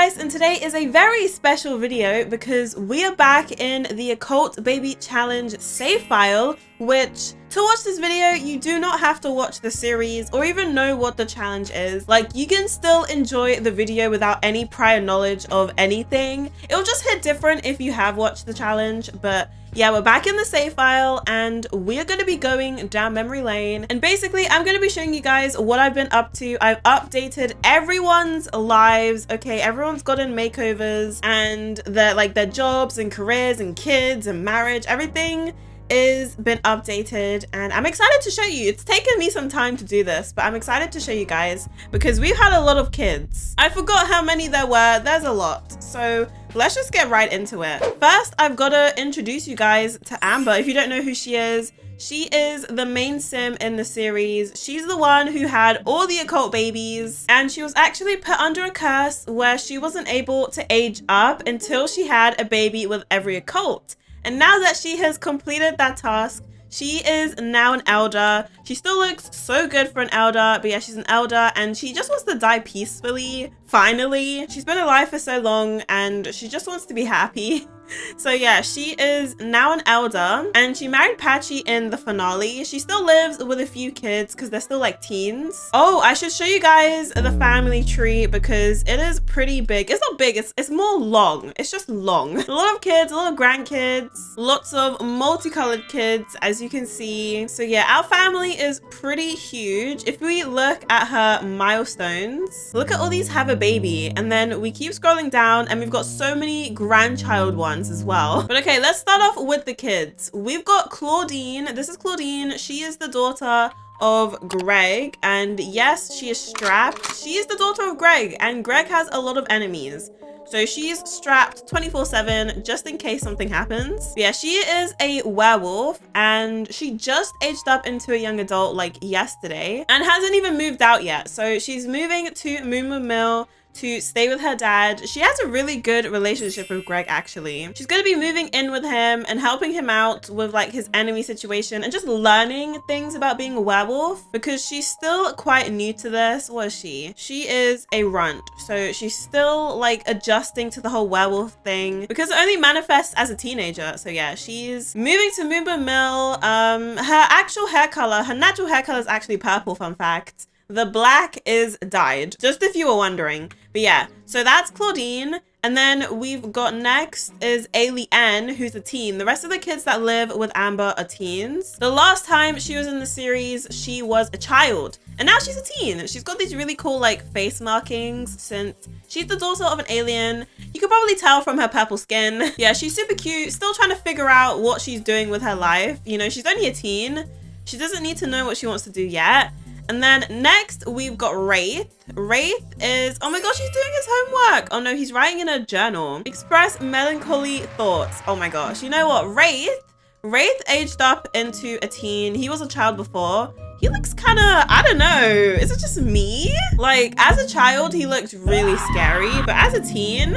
guys, and today is a very special video because we are back in the Occult Baby Challenge save file, which to watch this video you do not have to watch the series or even know what the challenge is. Like, you can still enjoy the video without any prior knowledge of anything. It'll just hit different if you have watched the challenge, but yeah, we're back in the save file and we're going to be going down memory lane. And basically, I'm going to be showing you guys what I've been up to. I've updated everyone's lives. Okay, everyone's gotten makeovers and their jobs and careers and kids and marriage. Everything is been updated and I'm excited to show you. It's taken me some time to do this, but I'm excited to show you guys because we've had a lot of kids. I forgot how many there were. There's a lot. So let's just get right into it. First, I've got to introduce you guys to Amber. If you don't know who she is the main sim in the series. She's the one who had all the occult babies, and she was actually put under a curse where she wasn't able to age up until she had a baby with every occult. And now that she has completed that task, she is now an elder. She still looks so good for an elder, but yeah, she's an elder and she just wants to die peacefully, finally. She's been alive for so long and she just wants to be happy. So yeah, she is now an elder and she married Patchy in the finale. She still lives with a few kids because they're still like teens. Oh, I should show you guys the family tree because it is pretty big. It's not big, it's more long. It's just long. A lot of kids, a lot of grandkids, lots of multicolored kids, as you can see. So yeah, our family is pretty huge. If we look at her milestones, look at all these have a baby, and then we keep scrolling down and we've got so many grandchild ones as well. But okay, let's start off with the kids. We've got Claudine. This is Claudine. She is the daughter of Greg, and yes, she is strapped. She is the daughter of Greg, and Greg has a lot of enemies. So she's strapped 24/7 just in case something happens. Yeah, she is a werewolf and she just aged up into a young adult like yesterday and hasn't even moved out yet. So she's moving to Moo Mill to stay with her dad. She has a really good relationship with Greg, actually. She's going to be moving in with him and helping him out with like his enemy situation and just learning things about being a werewolf because she's still quite new to this. What is she? She is a runt. So she's still like adjusting to the whole werewolf thing because it only manifests as a teenager. So yeah, she's moving to Moomba Mill. Her actual hair color, her natural hair color is actually purple, fun fact. The black is dyed, just if you were wondering. But yeah, so that's Claudine. And then we've got next is Ailey, who's a teen. The rest of the kids that live with Amber are teens. The last time she was in the series, she was a child. And now she's a teen. She's got these really cool like face markings since she's the daughter of an alien. You could probably tell from her purple skin. Yeah, she's super cute, still trying to figure out what she's doing with her life. You know, she's only a teen. She doesn't need to know what she wants to do yet. And then next we've got Wraith. Wraith is, oh my gosh, he's doing his homework. Oh no, he's writing in a journal. Express melancholy thoughts. Oh my gosh, you know what? Wraith aged up into a teen. He was a child before. He looks kind of, I don't know, is it just me? Like, as a child, he looked really scary, but as a teen,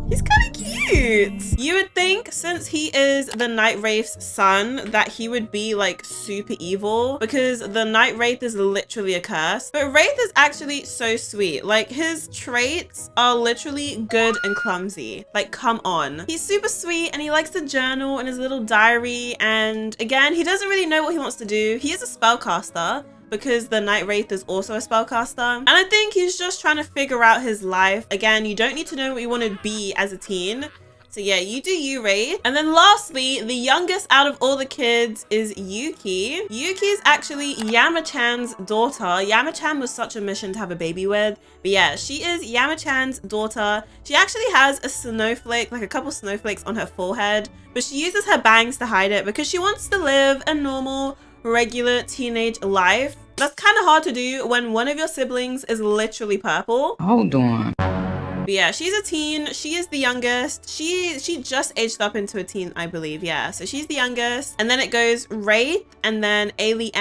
he's kind of cute. You would think since he is the Night Wraith's son that he would be like super evil because the Night Wraith is literally a curse. But Wraith is actually so sweet. Like, his traits are literally good and clumsy. Like, come on. He's super sweet and he likes to journal in his little diary. And again, he doesn't really know what he wants to do. He is a spellcaster because the Night Wraith is also a spellcaster. And I think he's just trying to figure out his life. Again, you don't need to know what you want to be as a teen. So yeah, you do you, Wraith. And then lastly, the youngest out of all the kids is Yuki. Yuki is actually Yama-chan's daughter. Yama-chan was such a mission to have a baby with. But yeah, she is Yama-chan's daughter. She actually has a snowflake, like a couple snowflakes on her forehead. But she uses her bangs to hide it because she wants to live a normal, regular teenage life. That's kind of hard to do when one of your siblings is literally purple. Hold on. But yeah, she's a teen. She is the youngest. She just aged up into a teen, I believe. Yeah, so she's the youngest. And then it goes Wraith and then Ailey,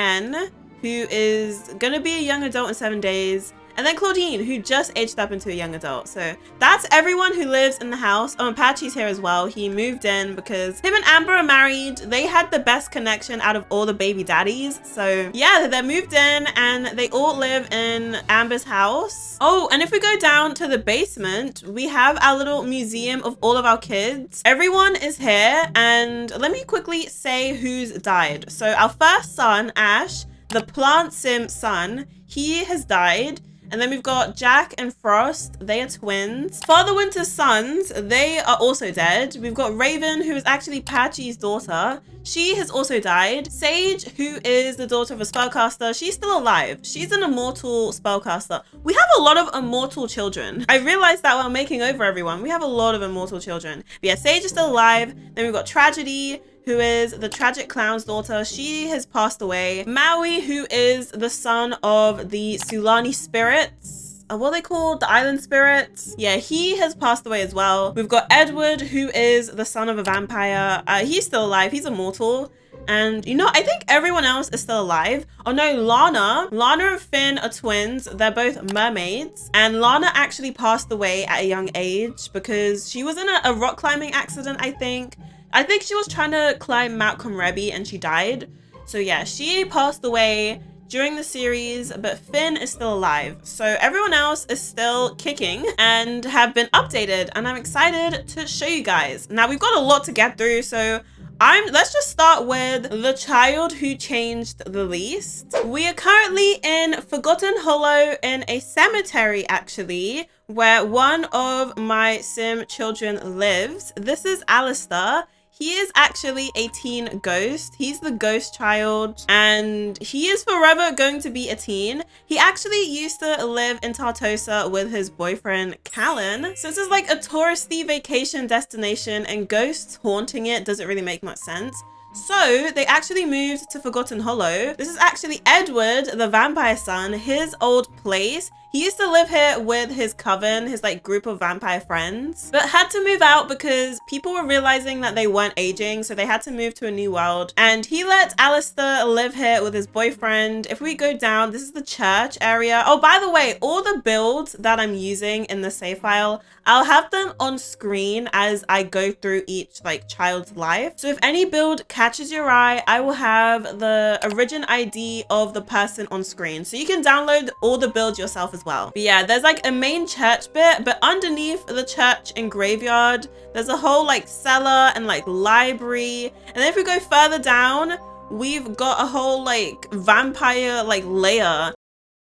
who is gonna be a young adult in 7 days. and then Claudine, who just aged up into a young adult. So that's everyone who lives in the house. Oh, and Patchy's here as well. He moved in because him and Amber are married. They had the best connection out of all the baby daddies. So yeah, they're moved in and they all live in Amber's house. Oh, and if we go down to the basement, we have our little museum of all of our kids. Everyone is here, and let me quickly say who's died. So our first son, Ash, the plant sim son, he has died. And then we've got Jack and Frost. They are twins. Father Winter's sons, they are also dead. We've got Raven, who is actually Patchy's daughter. She has also died. Sage, who is the daughter of a spellcaster, she's still alive. She's an immortal spellcaster. We have a lot of immortal children. I realized that while making over everyone. We have a lot of immortal children. But yeah, Sage is still alive. Then we've got Tragedy, who is the tragic clown's daughter. She has passed away. Maui, who is the son of the Sulani spirits. What are they called? The island spirits? Yeah, he has passed away as well. We've got Edward, who is the son of a vampire. He's still alive. He's immortal. And you know, I think everyone else is still alive. Oh no, Lana and Finn are twins. They're both mermaids. And Lana actually passed away at a young age because she was in a rock climbing accident, I think. I think she was trying to climb Mount Comrebi and she died. So yeah, she passed away during the series, but Finn is still alive. So everyone else is still kicking and have been updated, and I'm excited to show you guys. Now we've got a lot to get through, so let's just start with the child who changed the least. We are currently in Forgotten Hollow in a cemetery, actually, where one of my sim children lives. This is Alistair. He is actually a teen ghost. He's the ghost child, and he is forever going to be a teen. He actually used to live in Tartosa with his boyfriend, Callan. So this is like a touristy vacation destination, and ghosts haunting it doesn't really make much sense. So they actually moved to Forgotten Hollow. This is actually Edward, the vampire son, his old place. He used to live here with his coven, his like group of vampire friends, but had to move out because people were realizing that they weren't aging. So they had to move to a new world, and he let Alistair live here with his boyfriend. If we go down, this is the church area. Oh, by the way, all the builds that I'm using in the save file, I'll have them on screen as I go through each like child's life. So if any build catches your eye, I will have the origin ID of the person on screen. So you can download all the builds yourself as well. But yeah, there's like a main church bit, but underneath the church and graveyard, there's a whole like cellar and like library. And then if we go further down, we've got a whole like vampire like lair.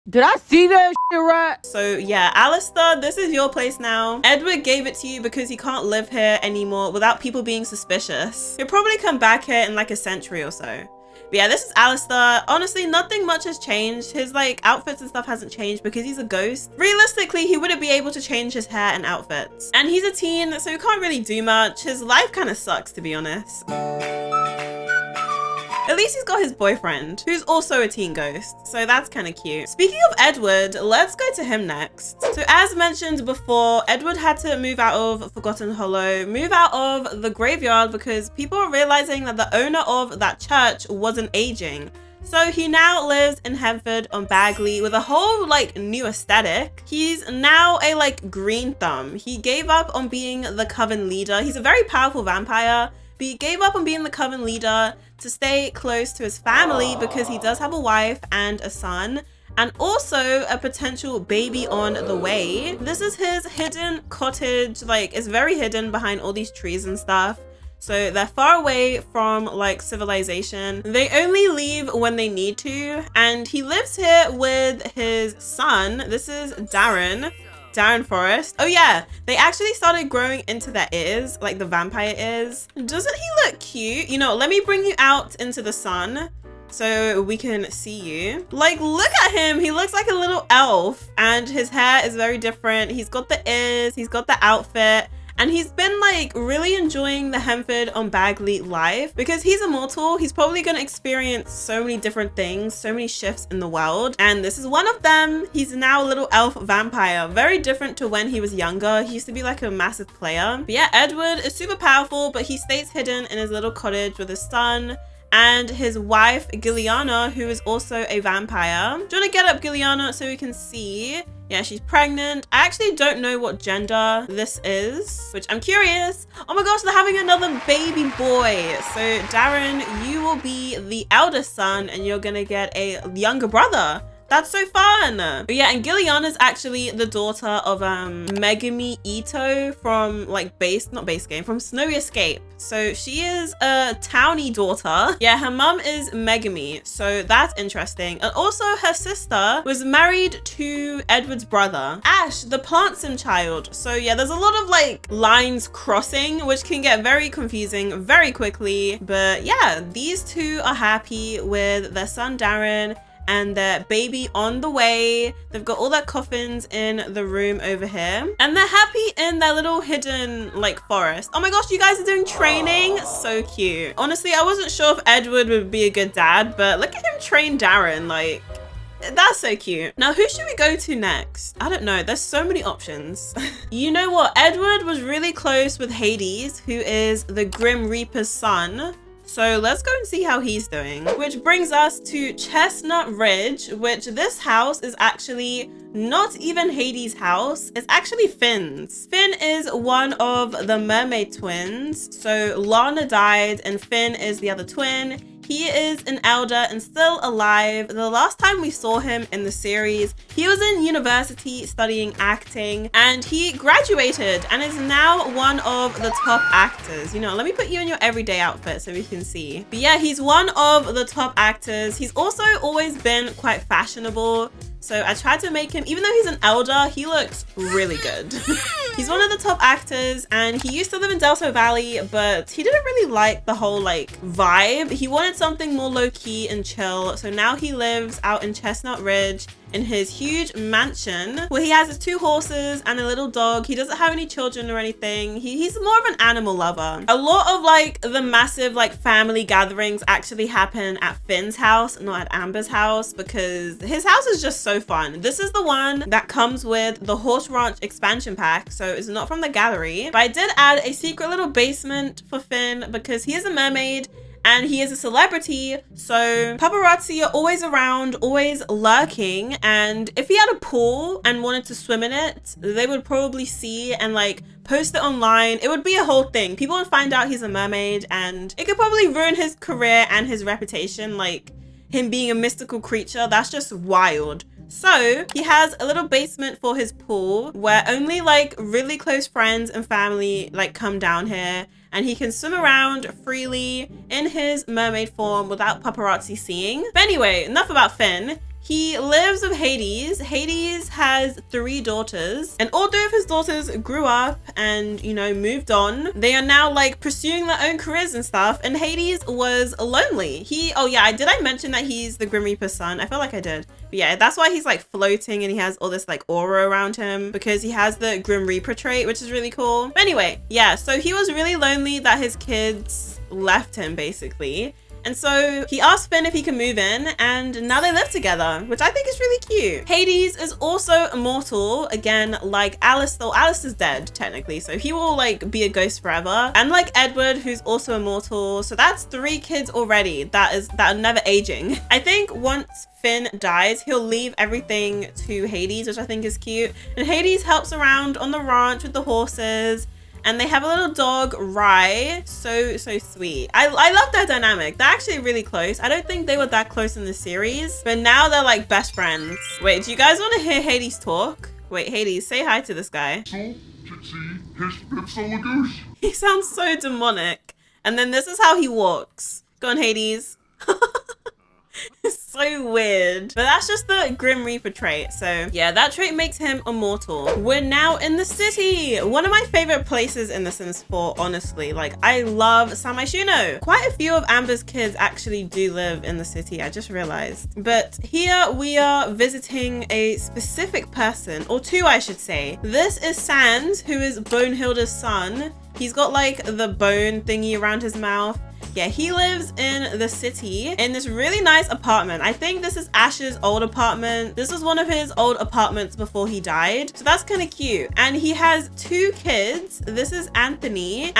Did I see that shit right? So yeah, Alistair, this is your place now. Edward gave it to you because he can't live here anymore without people being suspicious. He'll probably come back here in like a century or so. But yeah, this is Alistair. Honestly, nothing much has changed. His like outfits and stuff hasn't changed because he's a ghost. Realistically, he wouldn't be able to change his hair and outfits. And he's a teen, so he can't really do much. His life kind of sucks, to be honest. At least he's got his boyfriend, who's also a teen ghost, so that's kind of cute. Speaking of Edward, let's go to him next. So as mentioned before, Edward had to move out of Forgotten Hollow, move out of the graveyard because people were realizing that the owner of that church wasn't aging. So he now lives in Henford on Bagley with a whole like new aesthetic. He's now a like green thumb. He gave up on being the coven leader. He's a very powerful vampire, but he gave up on being the coven leader to stay close to his family because he does have a wife and a son, and also a potential baby on the way. This is his hidden cottage. Like, it's very hidden behind all these trees and stuff. So they're far away from like civilization. They only leave when they need to, and he lives here with his son. This is Darren Forrest. Oh yeah, they actually started growing into their ears, like the vampire ears. Doesn't he look cute? You know, let me bring you out into the sun so we can see you. Like, look at him. He looks like a little elf, and his hair is very different. He's got the ears, he's got the outfit, and he's been like really enjoying the Henford on Bagley life because he's immortal. He's probably going to experience so many different things, so many shifts in the world, and this is one of them. He's now a little elf vampire, very different to when he was younger. He used to be like a massive player. But yeah, Edward is super powerful, but he stays hidden in his little cottage with his son and his wife Gilliana, who is also a vampire. Do you want to get up, Gilliana, so we can see? Yeah, she's pregnant. I actually don't know what gender this is, which I'm curious. Oh my gosh, they're having another baby boy. So Darren, you will be the eldest son and you're gonna get a younger brother. That's so fun. But yeah, and Gillian is actually the daughter of Megami Ito from like from Snowy Escape. So she is a townie daughter. Yeah, her mom is Megami, so that's interesting. And also her sister was married to Edward's brother, Ash, the plant sim child. So yeah, there's a lot of like lines crossing, which can get very confusing very quickly. But yeah, these two are happy with their son Darren and their baby on the way. They've got all their coffins in the room over here. And they're happy in their little hidden like forest. Oh my gosh, you guys are doing training. So cute. Honestly, I wasn't sure if Edward would be a good dad, but look at him train Darren. Like, that's so cute. Now, who should we go to next? I don't know. There's so many options. You know what? Edward was really close with Hades, who is the Grim Reaper's son. So let's go and see how he's doing. Which brings us to Chestnut Ridge, which this house is actually not even Hades' house. It's actually Finn's. Finn is one of the mermaid twins. So Lana died and Finn is the other twin. He is an elder and still alive. The last time we saw him in the series, he was in university studying acting and he graduated and is now one of the top actors. You know, let me put you in your everyday outfit so we can see. But yeah, he's one of the top actors. He's also always been quite fashionable. So I tried to make him, even though he's an elder, he looks really good. He's one of the top actors and he used to live in Delta Valley, but he didn't really like the whole like vibe. He wanted something more low key and chill. So now he lives out in Chestnut Ridge in his huge mansion where he has his 2 horses and a little dog. He doesn't have any children or anything. He's more of an animal lover. A lot of like the massive like family gatherings actually happen at Finn's house, not at Amber's house, because his house is just so fun. This is the one that comes with the Horse Ranch expansion pack, so it's not from the gallery. But I did add a secret little basement for Finn because he is a mermaid and he is a celebrity, so paparazzi are always around, always lurking, and if he had a pool and wanted to swim in it, they would probably see and like post it online. It would be a whole thing. People would find out he's a mermaid and it could probably ruin his career and his reputation, like him being a mystical creature. That's just wild. So he has a little basement for his pool where only like really close friends and family like come down here, and he can swim around freely in his mermaid form without paparazzi seeing. But anyway, enough about Finn. He lives with Hades. Hades has 3 daughters, and all 3 of his daughters grew up and, you know, moved on. They are now like pursuing their own careers and stuff, and Hades was lonely. Oh yeah, did I mention that he's the Grim Reaper's son? I feel like I did. But yeah, that's why he's like floating and he has all this like aura around him, because he has the Grim Reaper trait, which is really cool. But anyway, yeah, so he was really lonely that his kids left him basically. And so he asked Finn if he can move in, and now they live together, which I think is really cute. Hades is also immortal, again, like Alice, though Alice is dead technically, so he will like be a ghost forever. And like Edward, who's also immortal. So that's 3 kids already that are never aging. I think once Finn dies, he'll leave everything to Hades, which I think is cute. And Hades helps around on the ranch with the horses. And they have a little dog, Rye. So sweet. I love their dynamic. They're actually really close. I don't think they were that close in the series, but now they're like best friends. Wait, do you guys want to hear Hades talk? Wait, Hades, say hi to this guy. He sounds so demonic. And then this is how he walks. Go on, Hades. It's so weird. But that's just the Grim Reaper trait. So yeah, that trait makes him immortal. We're now in the city. One of my favorite places in The Sims 4, honestly. Like, I love Samaishuno. Quite a few of Amber's kids actually do live in the city, I just realized. But here we are visiting a specific person, or 2 I should say. This is Sans, who is Bonehilda's son. He's got like the bone thingy around his mouth. Yeah, he lives in the city in this really nice apartment. I think this is Ash's old apartment. This was one of his old apartments before he died. So that's kind of cute. And he has 2 kids. This is Anthony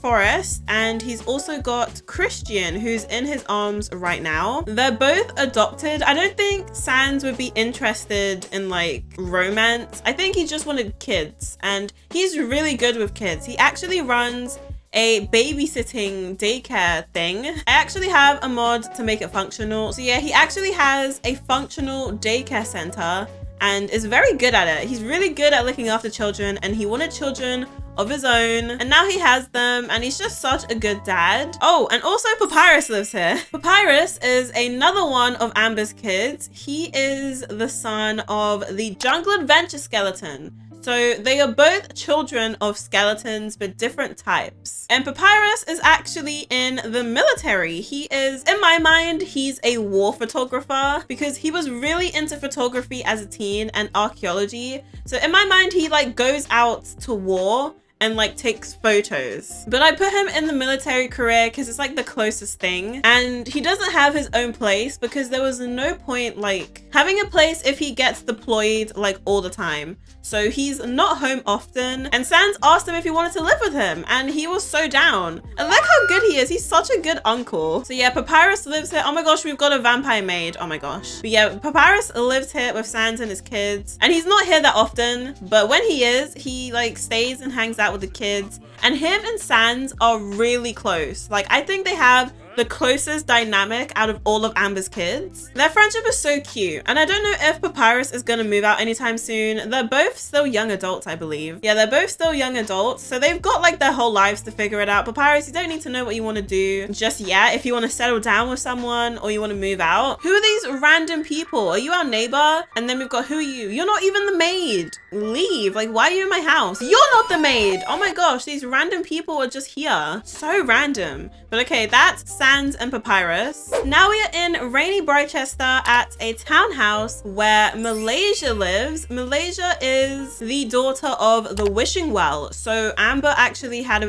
Forrest, and he's also got Christian, who's in his arms right now. They're both adopted. I don't think Sans would be interested in like romance. I think he just wanted kids, and he's really good with kids. He actually runs a babysitting daycare thing. I actually have a mod to make it functional. So yeah, he actually has a functional daycare center and is very good at it. He's really good at looking after children, and he wanted children of his own, and now he has them, and he's just such a good dad. Oh, and also Papyrus lives here. Papyrus is another one of Amber's kids. He is the son of the Jungle Adventure skeleton. So they are both children of skeletons, but different types. And Papyrus is actually in the military. He is, in my mind, he's a war photographer because he was really into photography as a teen and archaeology. So in my mind, he like goes out to war and like takes photos. But I put him in the military career because it's like the closest thing. And he doesn't have his own place because there was no point like having a place if he gets deployed like all the time. So he's not home often. And Sans asked him if he wanted to live with him, and he was so down. And look how good he is. He's such a good uncle. So yeah, Papyrus lives here. Oh my gosh, we've got a vampire maid. Oh my gosh. But yeah, Papyrus lives here with Sans and his kids. And he's not here that often, but when he is, he like stays and hangs out with the kids. And him and Sans are really close. Like, I think they have the closest dynamic out of all of Amber's kids. Their friendship is so cute. And I don't know if Papyrus is gonna move out anytime soon. They're both still young adults, I believe. Yeah, they're both still young adults. So they've got like their whole lives to figure it out. Papyrus, you don't need to know what you want to do just yet. If you want to settle down with someone or you want to move out. Who are these random people? Are you our neighbor? And then we've got, who are you? You're not even the maid. Leave. Like, why are you in my house? You're not the maid. Oh my gosh, these random people are just here. So random. But okay, that's Sans and Papyrus. Now we are in rainy Britechester at a townhouse where Malaysia lives. Malaysia is the daughter of the wishing well. So Amber actually had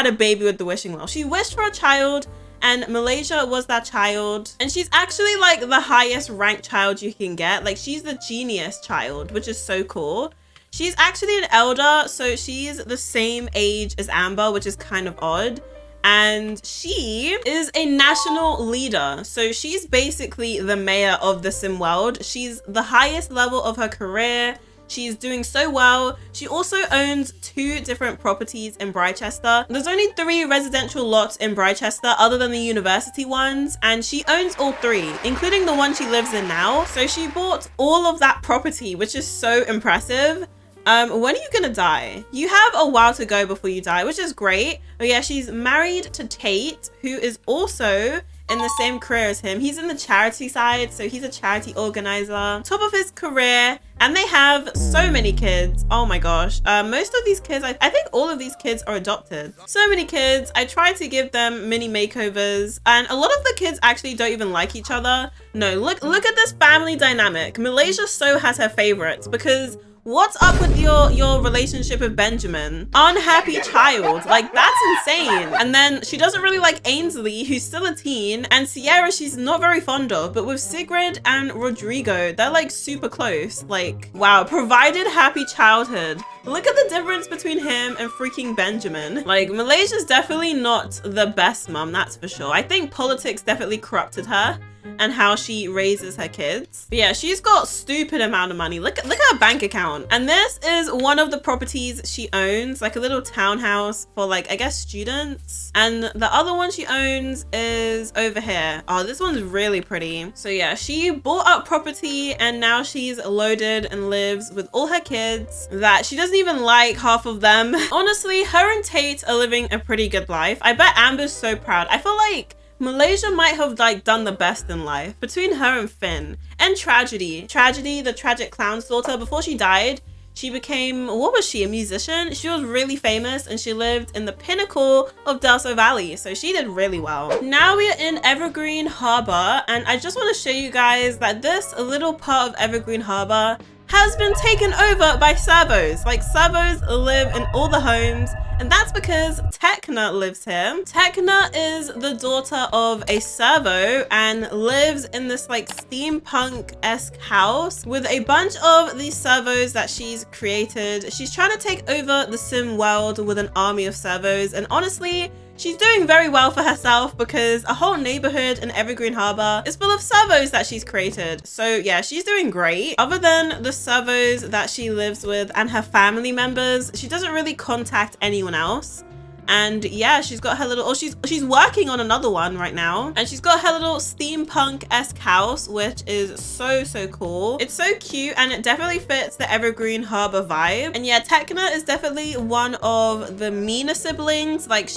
a baby with the wishing well. She wished for a child, and Malaysia was that child. And she's actually like the highest ranked child you can get. Like, she's the genius child, which is so cool. She's actually an elder, so she's the same age as Amber, which is kind of odd. And she is a national leader. So she's basically the mayor of the sim world. She's the highest level of her career. She's doing so well. She also owns 2 different properties in Britechester. There's only 3 residential lots in Britechester other than the university ones, and she owns all 3, including the one she lives in now. So she bought all of that property, which is so impressive. When are you gonna die? You have a while to go before you die, which is great. But yeah, she's married to Tate, who is also in the same career as him. He's in the charity side, so he's a charity organizer. Top of his career, and they have so many kids. Oh my gosh. Most of these kids, I think all of these kids are adopted. So many kids. I tried to give them mini makeovers, and a lot of the kids actually don't even like each other. No, look at this family dynamic. Malaysia so has her favorites because what's up with your relationship with Benjamin? Unhappy child. Like, that's insane. And then she doesn't really like Ainsley, who's still a teen, and Sierra she's not very fond of. But with Sigrid and Rodrigo, they're like super close. Like, wow, provided happy childhood. Look at the difference between him and freaking Benjamin. Like, Malaysia's definitely not the best mom, that's for sure. I think politics definitely corrupted her and how she raises her kids. But yeah, she's got stupid amount of money. Look at her bank account. And this is one of the properties she owns, like a little townhouse for like, I guess, students. And the other one she owns is over here. Oh, this one's really pretty. So yeah, she bought up property and now she's loaded and lives with all her kids that she doesn't even like, half of them. Honestly, her and Tate are living a pretty good life. I bet Amber's so proud. I feel like Malaysia might have like done the best in life between her and Finn. And Tragedy, the tragic clown's daughter. Before she died, she became, what was she, a musician? She was really famous and she lived in the pinnacle of Delso Valley, so she did really well. Now we are in Evergreen Harbor, and I just want to show you guys that this little part of Evergreen Harbor has been taken over by servos. Like, servos live in all the homes, and that's because Tekna lives here. Tekna is the daughter of a servo and lives in this like steampunk-esque house with a bunch of these servos that she's created. She's trying to take over the sim world with an army of servos, and honestly, she's doing very well for herself because a whole neighborhood in Evergreen Harbor is full of servos that she's created. So yeah, she's doing great. Other than the servos that she lives with and her family members, she doesn't really contact anyone else. And yeah, she's got her little, she's working on another one right now, and she's got her little steampunk-esque house, which is so cool. It's so cute, and it definitely fits the Evergreen Harbor vibe. And yeah, Tekna is definitely one of the meaner siblings. Like,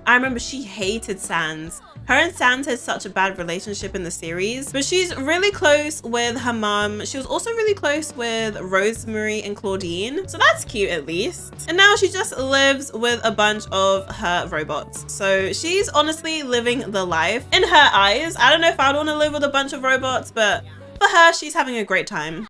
I remember she hated Sans. Her and Sans had such a bad relationship in the series, but she's really close with her mom. She was also really close with Rosemary and Claudine, so that's cute at least. And now she just lives with a bunch of her robots. So she's honestly living the life in her eyes. I don't know if I'd want to live with a bunch of robots, but for her, she's having a great time.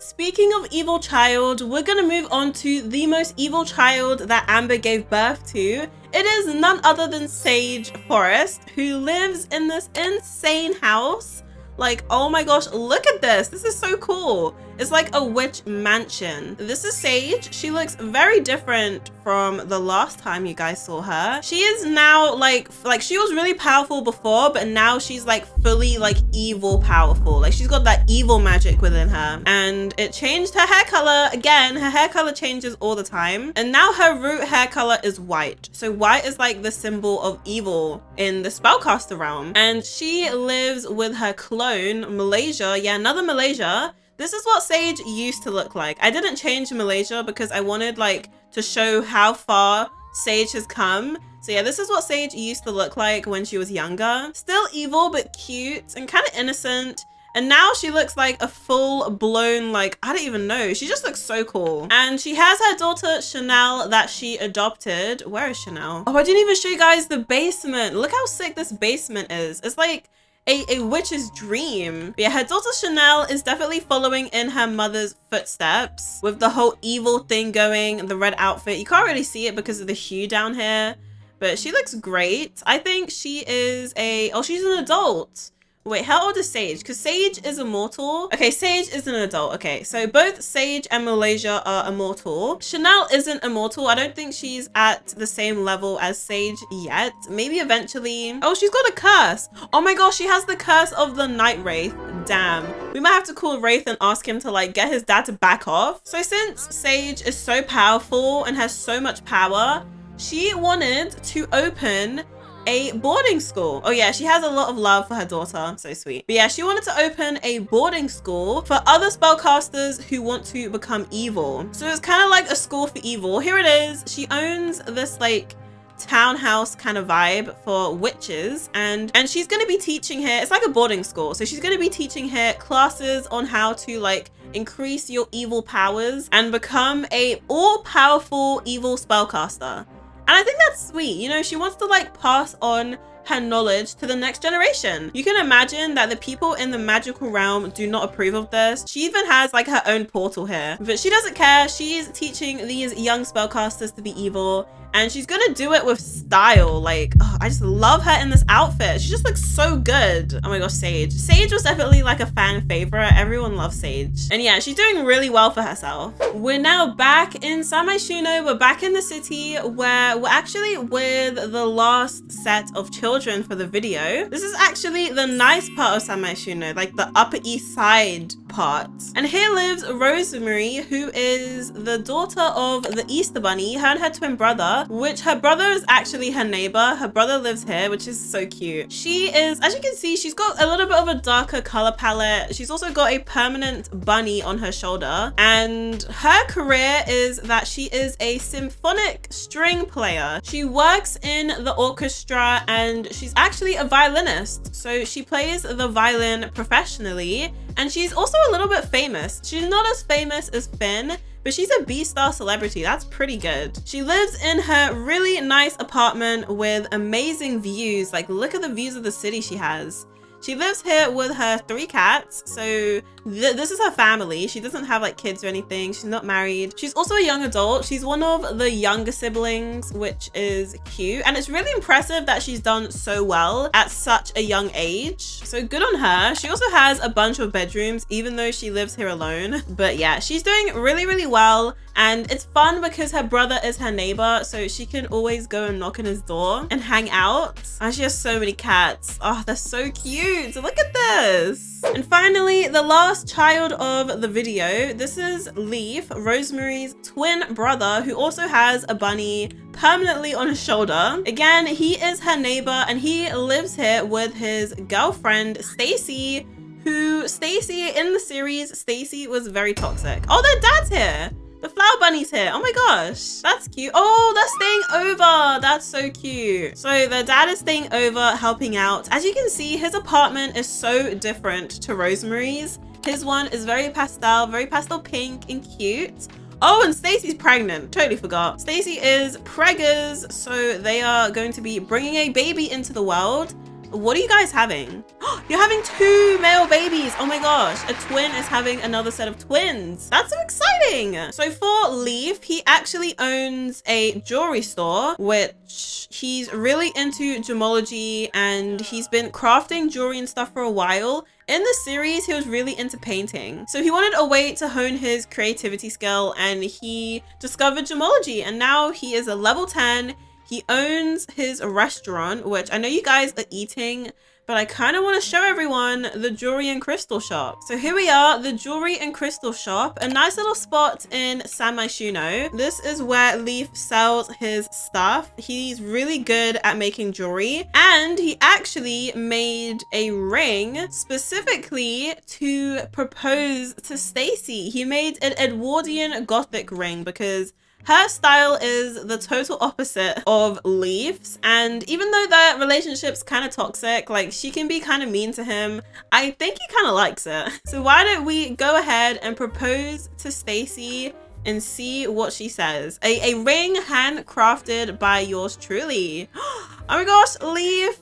Speaking of evil child, we're gonna move on to the most evil child that Amber gave birth to. It is none other than Sage Forrest, who lives in this insane house. Like, oh my gosh, look at this. This is so cool. It's like a witch mansion. This is Sage. She looks very different from the last time you guys saw her. She is now like she was really powerful before, but now she's like fully like evil powerful. Like, she's got that evil magic within her. And it changed her hair color. Again, her hair color changes all the time. And now her root hair color is white. So white is like the symbol of evil in the spellcaster realm. And she lives with her clone, Malaysia. Yeah, another Malaysia. This is what Sage used to look like. I didn't change Malaysia because I wanted like to show how far Sage has come. So yeah, this is what Sage used to look like when she was younger. Still evil, but cute and kind of innocent. And now she looks like a full-blown, like, I don't even know. She just looks so cool. And she has her daughter, Chanel, that she adopted. Where is Chanel? Oh, I didn't even show you guys the basement. Look how sick this basement is. It's like a witch's dream. But yeah, her daughter Chanel is definitely following in her mother's footsteps with the whole evil thing going, the red outfit. You can't really see it because of the hue down here, but she looks great. I think she is she's an adult. Wait, how old is Sage? Because Sage is immortal. Okay, Sage is an adult. Okay, so both Sage and Malaysia are immortal. Chanel isn't immortal. I don't think she's at the same level as Sage yet. Maybe eventually. Oh, she's got a curse. Oh my gosh, she has the curse of the Night Wraith. Damn. We might have to call Wraith and ask him to like get his dad to back off. So since Sage is so powerful and has so much power, she wanted to open a boarding school. Oh yeah, she has a lot of love for her daughter. So sweet. But yeah, she wanted to open a boarding school for other spellcasters who want to become evil. So it's kind of like a school for evil. Here it is. She owns this like townhouse kind of vibe for witches, and she's going to be teaching here. It's like a boarding school. So she's going to be teaching here classes on how to like increase your evil powers and become a all-powerful evil spellcaster. And I think that's sweet. You know, she wants to like pass on her knowledge to the next generation. You can imagine that the people in the magical realm do not approve of this. She even has like her own portal here, but she doesn't care. She's teaching these young spellcasters to be evil, and she's gonna do it with style. Like, oh, I just love her in this outfit. She just looks so good. Oh my gosh, Sage. Sage was definitely like a fan favorite. Everyone loves Sage. And yeah, she's doing really well for herself. We're now back in Samaishuno. We're back in the city where we're actually with the last set of children for the video. This is actually the nice part of Samaishuno, like the Upper East Side part. And here lives Rosemary, who is the daughter of the Easter Bunny, her and her twin brother, which her brother is actually her neighbor. Her brother lives here, which is so cute. She is, as you can see, she's got a little bit of a darker color palette. She's also got a permanent bunny on her shoulder, and her career is that she is a symphonic string player. She works in the orchestra, and she's actually a violinist. So she plays the violin professionally, and she's also a little bit famous. She's not as famous as Finn, but she's a B-star celebrity. That's pretty good. She lives in her really nice apartment with amazing views. Like, look at the views of the city she has. She lives here with her 3 cats. So this is her family. She doesn't have like kids or anything. She's not married. She's also a young adult. She's one of the younger siblings, which is cute. And it's really impressive that she's done so well at such a young age. So good on her. She also has a bunch of bedrooms, even though she lives here alone. But yeah, she's doing really, really well. And it's fun because her brother is her neighbor, so she can always go and knock on his door and hang out. And she has so many cats. Oh, they're so cute. Look at this. And finally, the last child of the video. This is Leaf, Rosemary's twin brother, who also has a bunny permanently on his shoulder. Again, he is her neighbor and he lives here with his girlfriend, Stacy, who Stacy in the series, Stacy was very toxic. Oh, their dad's here. The flower bunny's here. Oh my gosh, that's cute. Oh, they're staying over. That's so cute. So their dad is staying over, helping out. As you can see, his apartment is so different to Rosemary's. His one is very pastel pink and cute. Oh, and Stacy's pregnant. Totally forgot. Stacy is preggers, so they are going to be bringing a baby into the world. What are you guys having? You're having 2 male babies. Oh my gosh, a twin is having another set of twins. That's so exciting. So for Leaf, he actually owns a jewelry store, which he's really into gemology and he's been crafting jewelry and stuff for a while. In the series, he was really into painting. So he wanted a way to hone his creativity skill and he discovered gemology, and now he is a level 10. He owns his restaurant, which I know you guys are eating, but I kind of want to show everyone the jewelry and crystal shop. So here we are, the jewelry and crystal shop, a nice little spot in San Myshuno. This is where Leaf sells his stuff. He's really good at making jewelry, and he actually made a ring specifically to propose to Stacy. He made an Edwardian Gothic ring because her style is the total opposite of Leaf's, and even though their relationship's kind of toxic, like she can be kind of mean to him, I think he kind of likes it. So why don't we go ahead and propose to Stacy and see what she says. A ring handcrafted by yours truly. Oh my gosh, Leaf,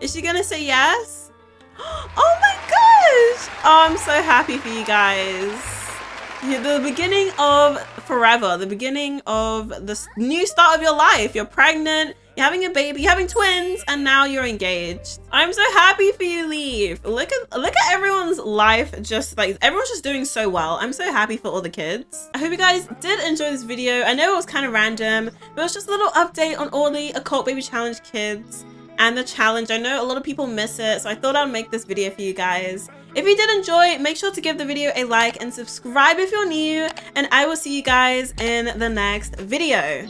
is she gonna say yes? Oh my gosh! Oh, I'm so happy for you guys. The beginning of forever, the beginning of the new start of your life. You're pregnant, you're having a baby, you're having twins, and now you're engaged. I'm so happy for you, Leaf. Look at everyone's life, just like everyone's just doing so well. I'm so happy for all the kids. I hope you guys did enjoy this video. I know it was kind of random, but it was just a little update on all the Occult Baby Challenge kids and the challenge. I know a lot of people miss it, so I thought I'd make this video for you guys. If you did enjoy, make sure to give the video a like and subscribe if you're new, and I will see you guys in the next video.